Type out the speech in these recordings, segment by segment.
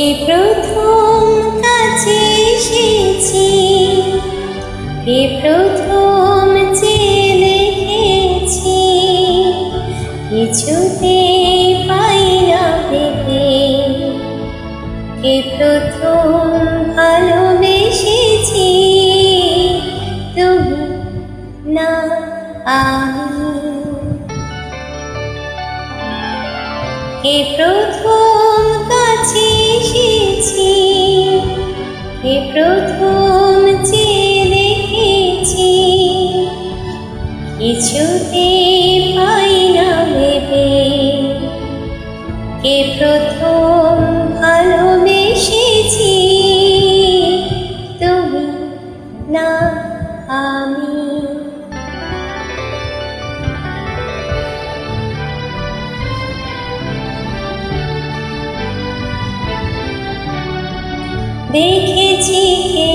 এই প্রথম কাছে এসেছি, এই প্রথম চেয়ে দেখেছি, কিছুতে পাই না পেতে। এই প্রথম ভালোবেসেছি, তুমি না আমি। এই প্রথম কাছে এসেছি, এই প্রথম চেয়ে দেখেছি, কিছুতে পাই না ভেবে। এই প্রথম ভালোবেসেছি, তুমি না আমি। দেখেছি কে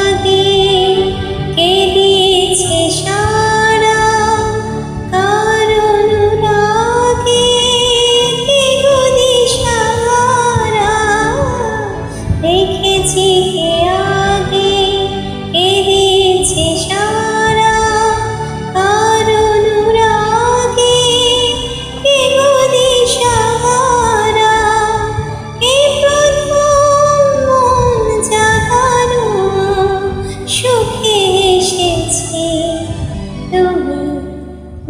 আগে, কে দিয়েছে সারা, কার অনুরাগে কে গো দিশাহারা। দেখেছি কে আগে, কে দিয়েছে সারা, কার অনুরাগে কে গো দিশাহারা। এই সুখে এসেছি, তুমি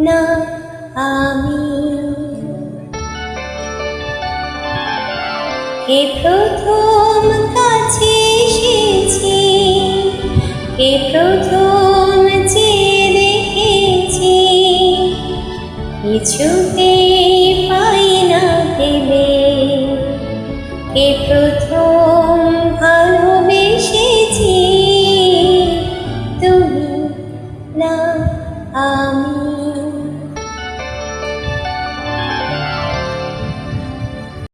না আমি। এই প্রথম কাছে এসেছি, এই প্রথম চেয়ে দেখেছি, কিছুতে পাই না ভেবে। এই প্রথম ভালোবেসেছি, তুমি না আমি।